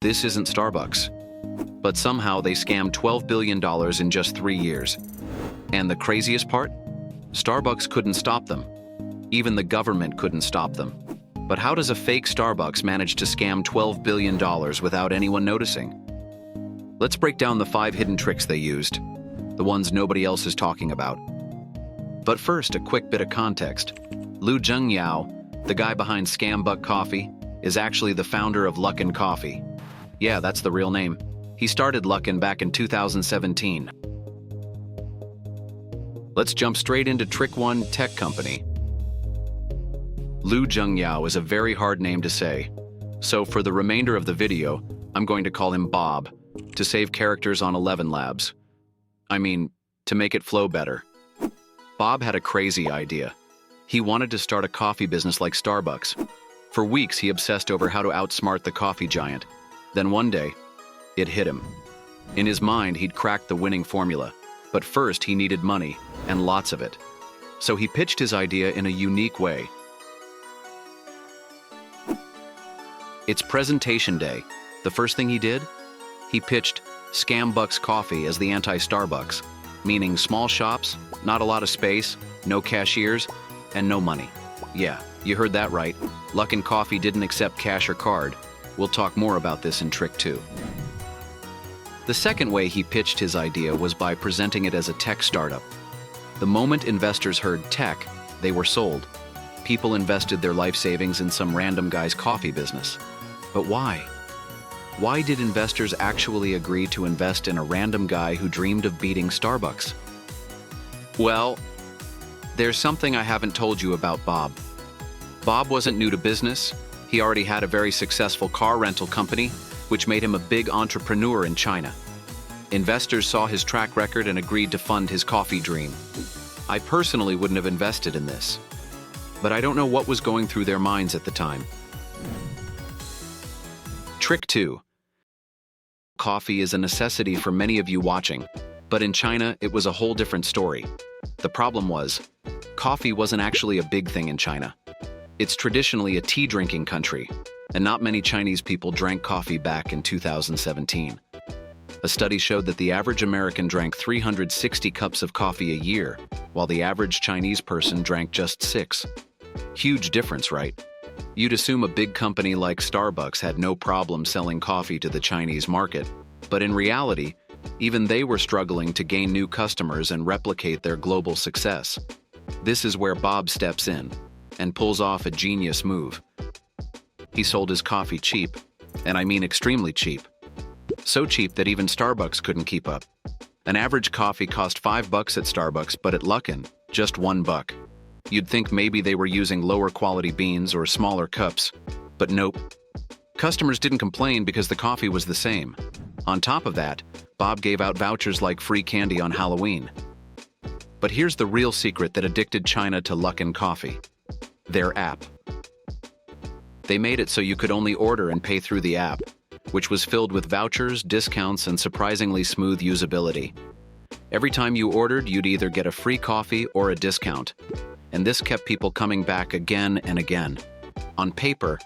this isn't Starbucks. But somehow they scammed $12 billion in just 3 years. And the craziest part? Starbucks couldn't stop them. Even the government couldn't stop them. But how does a fake Starbucks manage to scam $12 billion without anyone noticing? Let's break down the 5 hidden tricks they used, the ones nobody else is talking about. But first, a quick bit of context. Lu Jungyao, the guy behind Scambuck Coffee, is actually the founder of Luckin Coffee. Yeah, that's the real name. He started Luckin back in 2017. Let's jump straight into Trick 1, Tech Company. Lu Jungyao is a very hard name to say, so for the remainder of the video, I'm going to call him Bob, to save characters on 11 Labs. I mean, to make it flow better. Bob had a crazy idea. He wanted to start a coffee business like Starbucks. For weeks, he obsessed over how to outsmart the coffee giant. Then one day, it hit him. In his mind, he'd cracked the winning formula, but first he needed money, and lots of it. So he pitched his idea in a unique way. It's presentation day. The first thing he did? He pitched Scambucks Coffee as the anti-Starbucks, meaning small shops, not a lot of space, no cashiers, and no money. Yeah, you heard that right. Luckin Coffee didn't accept cash or card. We'll talk more about this in Trick 2. The second way he pitched his idea was by presenting it as a tech startup. The moment investors heard tech, they were sold. People invested their life savings in some random guy's coffee business. But why? Why did investors actually agree to invest in a random guy who dreamed of beating Starbucks? Well, there's something I haven't told you about Bob. Bob wasn't new to business. He already had a very successful car rental company, which made him a big entrepreneur in China. Investors saw his track record and agreed to fund his coffee dream. I personally wouldn't have invested in this, but I don't know what was going through their minds at the time. Trick 2. Coffee is a necessity for many of you watching, but in China, it was a whole different story. The problem was, coffee wasn't actually a big thing in China. It's traditionally a tea-drinking country, and not many Chinese people drank coffee back in 2017. A study showed that the average American drank 360 cups of coffee a year, while the average Chinese person drank just 6. Huge difference, right? You'd assume a big company like Starbucks had no problem selling coffee to the Chinese market, but in reality, even they were struggling to gain new customers and replicate their global success. This is where Bob steps in and pulls off a genius move. He sold his coffee cheap, and I mean extremely cheap. So cheap that even Starbucks couldn't keep up. An average coffee cost $5 at Starbucks, but at Luckin, just $1. You'd think maybe they were using lower quality beans or smaller cups, but nope. Customers didn't complain because the coffee was the same. On top of that, Bob gave out vouchers like free candy on Halloween. But here's the real secret that addicted China to Luckin Coffee: their app. They made it so you could only order and pay through the app, which was filled with vouchers, discounts, and surprisingly smooth usability. Every time you ordered, you'd either get a free coffee or a discount, and this kept people coming back again and again. On paper,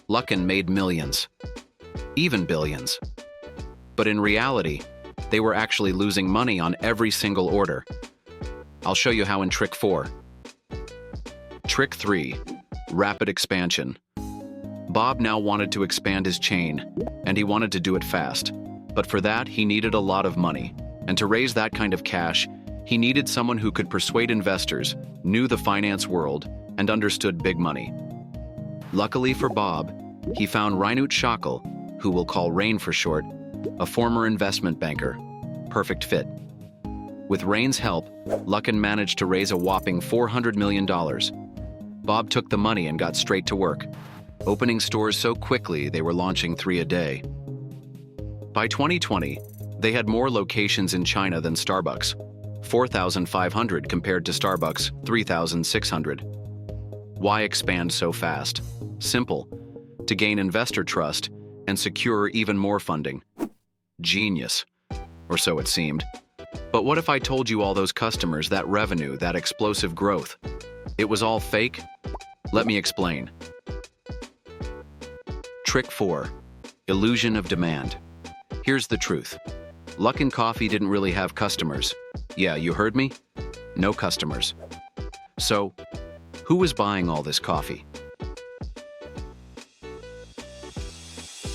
Luckin made millions, even billions. But in reality, they were actually losing money on every single order. I'll show you how in Trick 4. Trick 3. Rapid expansion. Bob now wanted to expand his chain, and he wanted to do it fast. But for that, he needed a lot of money. And to raise that kind of cash, he needed someone who could persuade investors, knew the finance world, and understood big money. Luckily for Bob, he found Reinut Schackel, who we'll call Rain for short, a former investment banker. Perfect fit. With Rain's help, Luckin managed to raise a whopping $400 million. Bob took the money and got straight to work, opening stores so quickly they were launching 3 a day. By 2020, they had more locations in China than Starbucks, 4,500 compared to Starbucks' 3,600. Why expand so fast? Simple: to gain investor trust and secure even more funding. Genius. Or so it seemed. But what if I told you all those customers, that revenue, that explosive growth? It was all fake? Let me explain. Trick 4. Illusion of demand. Here's the truth. Luckin Coffee didn't really have customers. Yeah, you heard me? No customers. So, who was buying all this coffee?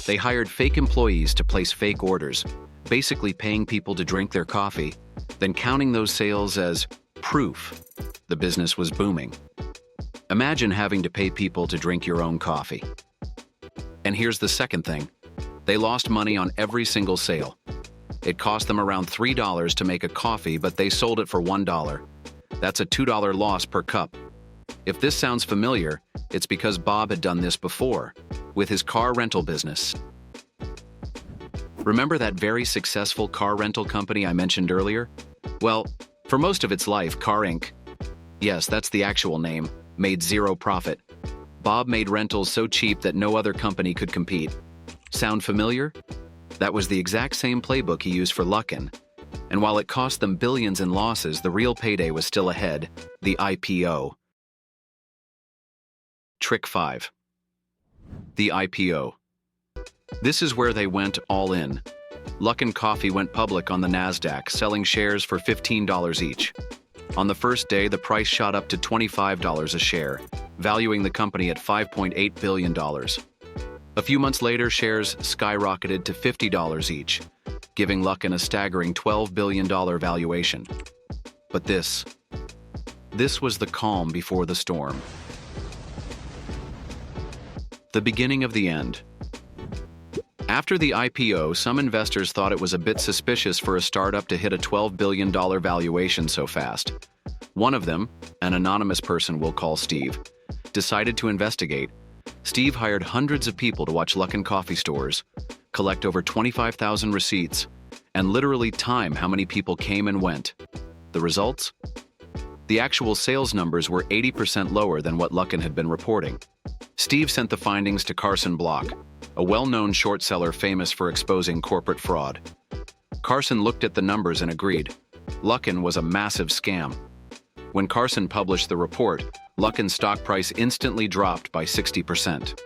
They hired fake employees to place fake orders, basically paying people to drink their coffee, then counting those sales as proof the business was booming. Imagine having to pay people to drink your own coffee. And here's the second thing. They lost money on every single sale. It cost them around $3 to make a coffee, but they sold it for $1. That's a $2 loss per cup. If this sounds familiar, it's because Bob had done this before, with his car rental business. Remember that very successful car rental company I mentioned earlier? Well, for most of its life, Car Inc., yes, that's the actual name, made zero profit. Bob made rentals so cheap that no other company could compete. Sound familiar? That was the exact same playbook he used for Luckin. And while it cost them billions in losses, the real payday was still ahead, the IPO. Trick 5. The IPO. This is where they went all in. Luckin Coffee went public on the NASDAQ, selling shares for $15 each. On the first day, the price shot up to $25 a share, valuing the company at $5.8 billion. A few months later, shares skyrocketed to $50 each, giving Luckin a staggering $12 billion valuation. But this was the calm before the storm. The beginning of the end. After the IPO, some investors thought it was a bit suspicious for a startup to hit a $12 billion valuation so fast. One of them, an anonymous person we'll call Steve, decided to investigate. Steve hired hundreds of people to watch Luckin Coffee stores, collect over 25,000 receipts, and literally time how many people came and went. The results? The actual sales numbers were 80% lower than what Luckin had been reporting. Steve sent the findings to Carson Block, a well-known short seller famous for exposing corporate fraud. Carson looked at the numbers and agreed. Luckin was a massive scam. When Carson published the report, Luckin's stock price instantly dropped by 60%.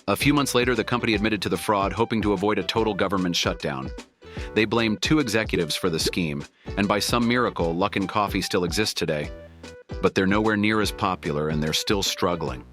A few months later, the company admitted to the fraud, hoping to avoid a total government shutdown. They blamed 2 executives for the scheme, and by some miracle, Luckin Coffee still exists today. But they're nowhere near as popular, and they're still struggling.